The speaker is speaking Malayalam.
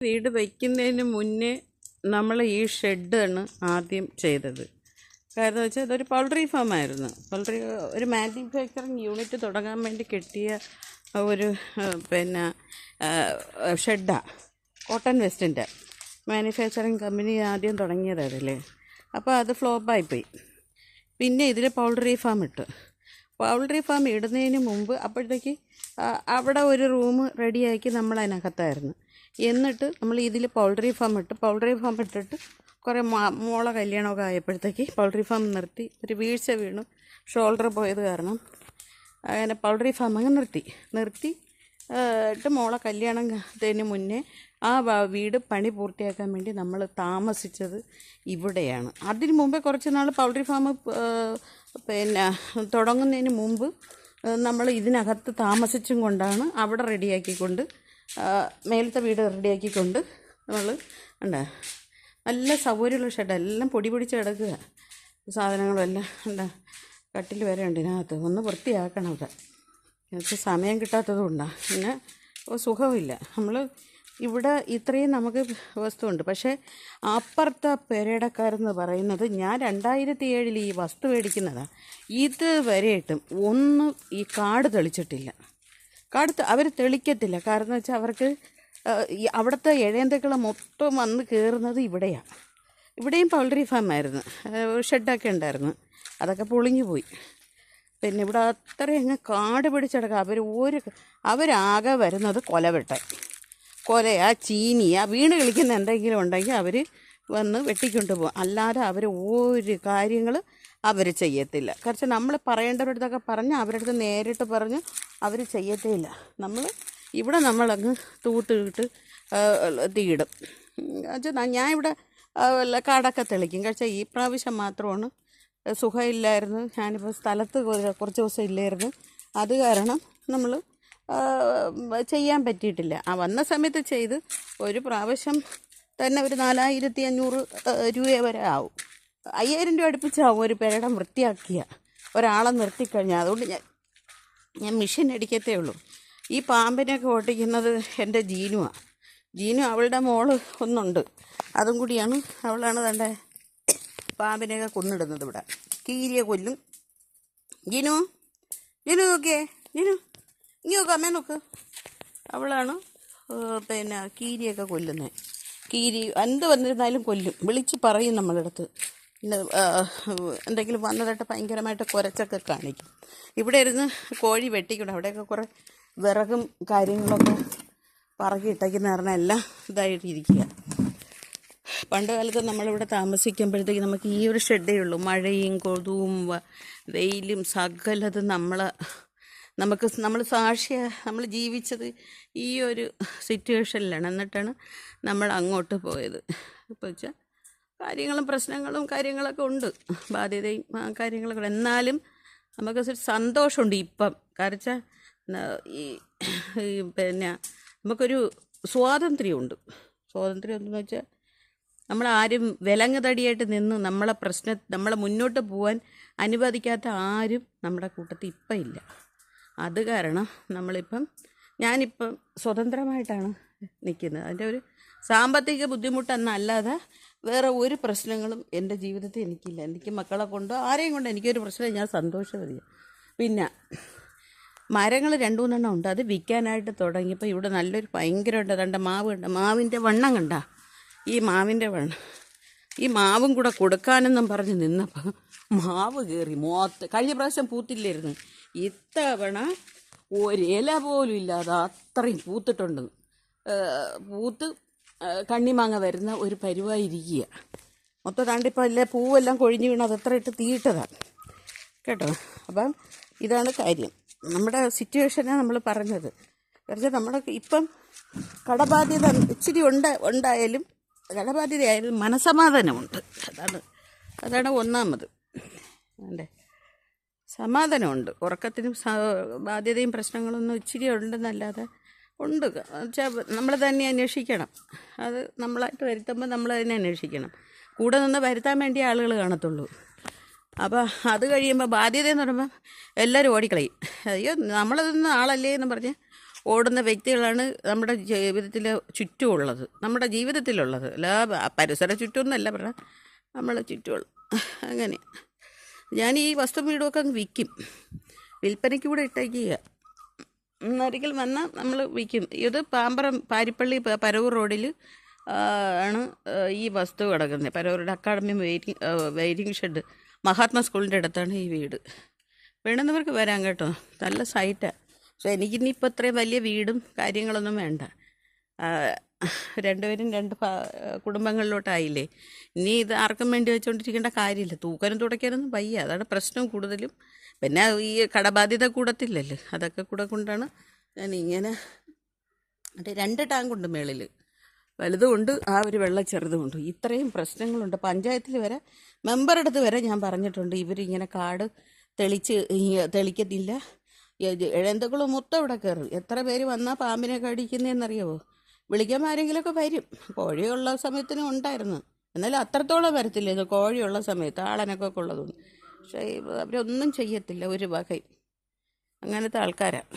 വീട് വയ്ക്കുന്നതിന് മുന്നേ നമ്മൾ ഈ ഷെഡാണ് ആദ്യം ചെയ്തത്. കാരണം വെച്ചാൽ ഇതൊരു പൗൾട്രി ഫാമായിരുന്നു. ഒരു മാനുഫാക്ചറിങ് യൂണിറ്റ് തുടങ്ങാൻ വേണ്ടി കിട്ടിയ ഒരു ഷെഡാണ്. കോട്ടൺ വെസ്റ്റിൻ്റെ മാനുഫാക്ചറിങ് കമ്പനി ആദ്യം തുടങ്ങിയതല്ലേ. അപ്പോൾ അത് ഫ്ലോപ്പായിപ്പോയി. പിന്നെ ഇതിൽ പൗൾട്രി ഫാം ഇട്ടു. പൗൾട്രി ഫാം ഇടുന്നതിന് മുമ്പ് അപ്പോഴത്തേക്ക് അവിടെ ഒരു റൂം റെഡിയാക്കി നമ്മൾ അതിനകത്തായിരുന്നു. എന്നിട്ട് നമ്മൾ ഇതിൽ പൗൾട്രി ഫാം ഇട്ടിട്ട് കുറേ മോള കല്യാണമൊക്കെ ആയപ്പോഴത്തേക്ക് പൗൾട്രി ഫാം നിർത്തി. ഒരു വീഴ്ച വീണു, ഷോൾഡർ പോയത് കാരണം അങ്ങനെ പൗൾട്രി ഫാം അങ്ങ് നിർത്തി മോളെ കല്യാണത്തിന് മുന്നേ ആ വീട് പണി പൂർത്തിയാക്കാൻ വേണ്ടി നമ്മൾ താമസിച്ചത് ഇവിടെയാണ്. അതിന് മുമ്പേ കുറച്ച് നാൾ പൗൾട്രി ഫാം തുടങ്ങുന്നതിന് മുമ്പ് നമ്മൾ ഇതിനകത്ത് താമസിച്ചും കൊണ്ടാണ് അവിടെ റെഡിയാക്കിക്കൊണ്ട് മേലത്തെ വീട് റെഡിയാക്കിക്കൊണ്ട് നമ്മൾ നല്ല സൗകര്യമുള്ള ഷെഡ്. എല്ലാം പൊടി പിടിച്ച് കിടക്കുക, സാധനങ്ങളെല്ലാം കട്ടിൽ വരെ ഉണ്ട് ഇതിനകത്ത്. ഒന്ന് വൃത്തിയാക്കണം. അവിടെ എനിക്ക് സമയം കിട്ടാത്തത് കൊണ്ടാണ്. പിന്നെ സുഖമില്ല. നമ്മൾ ഇവിടെ ഇത്രയും നമുക്ക് വസ്തുണ്ട്. പക്ഷേ അപ്പുറത്തെ പെരേടക്കാരെന്ന് പറയുന്നത് ഞാൻ 2007 ഈ വസ്തു മേടിക്കുന്നതാണ്. ഇതുവരെയായിട്ടും ഒന്നും ഈ കാട് തെളിച്ചിട്ടില്ല. അവർ തെളിക്കത്തില്ല. കാരണം വെച്ചാൽ അവർക്ക് അവിടുത്തെ ഇഴയന്തക്കൾ മൊത്തം വന്ന് കയറുന്നത് ഇവിടെയാണ്. ഇവിടെയും പൗൾട്രി ഫാമായിരുന്നു, ഷെഡൊക്കെ ഉണ്ടായിരുന്നു. അതൊക്കെ പൊളിഞ്ഞു പോയി. പിന്നെ ഇവിടെ അത്രയും അങ്ങ് കാട് പിടിച്ചെടുക്കുക. അവരാകെ വരുന്നത് കൊലയാ ചീനിയാ വീണ് കളിക്കുന്ന എന്തെങ്കിലും ഉണ്ടെങ്കിൽ അവർ വന്ന് വെട്ടിക്കൊണ്ട് പോകും. അല്ലാതെ അവർ ഒരു കാര്യങ്ങൾ അവർ ചെയ്യത്തില്ല. കാരണം നമ്മൾ പറയേണ്ടവരടുത്തൊക്കെ പറഞ്ഞ് അവരടുത്ത് നേരിട്ട് പറഞ്ഞ് അവർ ചെയ്യത്തേയില്ല. നമ്മളങ്ങ് തൂത്തിട്ട് തീയിടും. ഞാൻ ഇവിടെ കാടൊക്കെ തെളിക്കും. പക്ഷേ ഈ പ്രാവശ്യം മാത്രമാണ് സുഖമില്ലായിരുന്നു. ഞാനിപ്പോൾ സ്ഥലത്ത് കുറച്ച് ദിവസം ഇല്ലായിരുന്നു. അത് കാരണം നമ്മൾ ചെയ്യാൻ പറ്റിയിട്ടില്ല. വന്ന സമയത്ത് ചെയ്ത് ഒരു പ്രാവശ്യം തന്നെ ഒരു 4500 രൂപ വരെ ആവും. 5000 രൂപ അടുപ്പിച്ചാവും ഒരു പെരടം വൃത്തിയാക്കിയ ഒരാളെ നിർത്തിക്കഴിഞ്ഞാൽ. അതുകൊണ്ട് ഞാൻ മെഷീൻ അടിക്കത്തേ ഉള്ളൂ. ഈ പാമ്പിനെയൊക്കെ ഓട്ടിക്കുന്നത് എൻ്റെ ജീനു. അവളുടെ മോള് ഒന്നുണ്ട്, അതും കൂടിയാണ്. അവളാണ് തൻ്റെ പാമ്പിനെയൊക്കെ കൊന്നിടുന്നത്. ഇവിടെ കീരിയെ കൊല്ലും. ജീനു നോക്കിയേ, ജീനു ഇനി നോക്കാം, അമ്മേ നോക്ക്. അവളാണ് കീരിയൊക്കെ കൊല്ലുന്നത്. കീരി എന്ത് വന്നിരുന്നാലും കൊല്ലും. വിളിച്ച് പറയും നമ്മളുടെ അടുത്ത്. പിന്നെ എന്തെങ്കിലും വന്നതായിട്ട് ഭയങ്കരമായിട്ട് കുരച്ചൊക്കെ കാണിക്കും. ഇവിടെ ഇരുന്ന് കോഴി വെട്ടിക്കൂടെ. അവിടെയൊക്കെ കുറേ വിറകും കാര്യങ്ങളൊക്കെ പറക്കിയിട്ടേക്കുന്ന പറഞ്ഞാൽ എല്ലാം ഇതായിട്ടിരിക്കുക. പണ്ട് കാലത്ത് നമ്മളിവിടെ താമസിക്കുമ്പോഴത്തേക്ക് നമുക്ക് ഈ ഒരു ഷെഡേ ഉള്ളൂ. മഴയും കൊതുവും വെയിലും സകലതും നമ്മൾ സാക്ഷിയാണ്. നമ്മൾ ജീവിച്ചത് ഈ ഒരു സിറ്റുവേഷനിലാണ്. എന്നിട്ടാണ് നമ്മൾ അങ്ങോട്ട് പോയത്. ഇപ്പോൾ വെച്ചാൽ കാര്യങ്ങളൊക്കെ ഉണ്ട്, ബാധ്യതയും കാര്യങ്ങളൊക്കെ. എന്നാലും നമുക്ക് സന്തോഷമുണ്ട് ഇപ്പം. കാരണം നമുക്കൊരു സ്വാതന്ത്ര്യമുണ്ട്. സ്വാതന്ത്ര്യം എന്തെന്ന് വെച്ചാൽ നമ്മളാരും വിലങ്ങുതടിയായിട്ട് നിന്ന് നമ്മളെ മുന്നോട്ട് പോകാൻ അനുവദിക്കാത്ത ആരും നമ്മുടെ കൂട്ടത്തിൽ ഇപ്പം ഇല്ല. അത് കാരണം ഞാനിപ്പം സ്വതന്ത്രമായിട്ടാണ് നിൽക്കുന്നത്. അതിൻ്റെ ഒരു സാമ്പത്തിക ബുദ്ധിമുട്ടെന്നല്ലാതെ വേറെ ഒരു പ്രശ്നങ്ങളും എൻ്റെ ജീവിതത്തിൽ എനിക്കില്ല. എനിക്ക് മക്കളെ കൊണ്ടോ ആരെയും കൊണ്ട് എനിക്കൊരു പ്രശ്നം. ഞാൻ സന്തോഷവതിയാണ്. പിന്നെ മരങ്ങൾ 2-3 ഉണ്ട്. അത് വിൽക്കാനായിട്ട് തുടങ്ങിയപ്പോൾ ഇവിടെ നല്ലൊരു ഭയങ്കരമുണ്ട്. കണ്ട മാവിൻ്റെ വണ്ണം കണ്ട, ഈ മാവിൻ്റെ വണ്ണം. ഈ മാവും കൂടെ കൊടുക്കാനെന്നും പറഞ്ഞ് നിന്നപ്പോൾ മാവ് കയറി കഴിഞ്ഞ പ്രാവശ്യം പൂത്തില്ലായിരുന്നു. ഇത്തവണ ഒരില പോലും ഇല്ലാതെ അത്രയും പൂത്തിട്ടുണ്ട്. പൂത്ത് കണ്ണിമാങ്ങ വരുന്ന ഒരു പരുവായിരിക്കുക. മൊത്തം താണ്ടിപ്പോൾ അല്ലേ പൂവെല്ലാം കൊഴിഞ്ഞു വീണ് അതെത്ര ഇട്ട് തീയിട്ടതാണ് കേട്ടോ. അപ്പം ഇതാണ് കാര്യം. നമ്മുടെ സിറ്റുവേഷനാണ് നമ്മൾ പറഞ്ഞത്. കാരണം നമ്മുടെ ഇപ്പം കടബാധ്യത ഇച്ചിരി ഉണ്ടായാലും കടബാധ്യതയായാലും മനസമാധാനമുണ്ട്. അതാണ് ഒന്നാമത്. അല്ലേ, സമാധാനമുണ്ട്. ഉറക്കത്തിനും ബാധ്യതയും പ്രശ്നങ്ങളൊന്നും ഇച്ചിരി ഉണ്ടെന്നല്ലാതെ ഉണ്ട്. വെച്ചാൽ നമ്മൾ തന്നെ അന്വേഷിക്കണം. അത് നമ്മളായിട്ട് വരുത്തുമ്പോൾ നമ്മൾ തന്നെ അന്വേഷിക്കണം. കൂടെ നിന്ന് വരുത്താൻ വേണ്ടി ആളുകൾ കാണത്തുള്ളൂ. അപ്പോൾ അത് കഴിയുമ്പോൾ ബാധ്യത എന്ന് പറയുമ്പോൾ എല്ലാവരും ഓടിക്കളയും. അയ്യോ നമ്മളതൊന്നും ആളല്ലേ എന്ന് പറഞ്ഞ് ഓടുന്ന വ്യക്തികളാണ് നമ്മുടെ ജീവിതത്തിൽ ചുറ്റുമുള്ളത്, നമ്മുടെ ജീവിതത്തിലുള്ളത്. അല്ല പരിസര ചുറ്റുമൊന്നല്ല പറഞ്ഞാൽ നമ്മളെ ചുറ്റുമുള്ള അങ്ങനെ. ഞാൻ ഈ വസ്തു വീടുമൊക്കെ അങ്ങ് വിൽക്കും, വിൽപ്പനയ്ക്ക് കൂടെ ഇട്ടേക്കുക. ഒരിക്കൽ വന്നാൽ നമ്മൾ വിൽക്കും. ഇത് പാമ്പറം പാരിപ്പള്ളി പരവൂർ റോഡിൽ ആണ് ഈ വസ്തു കിടക്കുന്നത്. പരവൂരുടെ അക്കാഡമി വെയിറ്റിംഗ് ഷെഡ് മഹാത്മാ സ്കൂളിൻ്റെ അടുത്താണ് ഈ വീട്. വേണമെന്നവർക്ക് വരാം കേട്ടോ, നല്ല സൈറ്റാണ്. പക്ഷേ എനിക്കിന്നിപ്പോൾ ഇത്രയും വലിയ വീടും കാര്യങ്ങളൊന്നും വേണ്ട. രണ്ടുപേരും രണ്ട് കുടുംബങ്ങളിലോട്ടായില്ലേ. ഇനി ഇത് ആർക്കും വേണ്ടി വെച്ചുകൊണ്ടിരിക്കേണ്ട കാര്യമില്ല. തൂക്കാനും തുടയ്ക്കാനൊന്നും വയ്യ, അതാണ് പ്രശ്നം കൂടുതലും. പിന്നെ ഈ കടബാധ്യത കൂടത്തില്ലല്ലോ, അതൊക്കെ കൂടെ കൊണ്ടാണ് ഞാൻ ഇങ്ങനെ. മറ്റേ 2 ടാങ്കുണ്ട് മേളിൽ, വലുതുമുണ്ട് ആ ഒരു വെള്ളം ചെറുതുമുണ്ട്. ഇത്രയും പ്രശ്നങ്ങളുണ്ട്. പഞ്ചായത്തിൽ വരെ മെമ്പറുടെ അടുത്ത് വരെ ഞാൻ പറഞ്ഞിട്ടുണ്ട്, ഇവരിങ്ങനെ കാട് തെളിക്കത്തില്ല, ഇഴന്തകളും മൊത്തം ഇവിടെ കയറും. എത്ര പേര് വന്നാൽ പാമ്പിനെ കടിക്കുന്നതെന്നറിയാവോ? വിളിക്കാൻ ആരെങ്കിലുമൊക്കെ വരും. കോഴിയുള്ള സമയത്തിനും ഉണ്ടായിരുന്നു, എന്നാലും അത്രത്തോളം വരത്തില്ല. ഇത് കോഴിയുള്ള സമയത്ത് ആളനൊക്കെ ഉള്ളതുകൊണ്ട്. പക്ഷേ അവരൊന്നും ചെയ്യത്തില്ല ഒരു വകയും. അങ്ങനത്തെ ആൾക്കാരാണ്.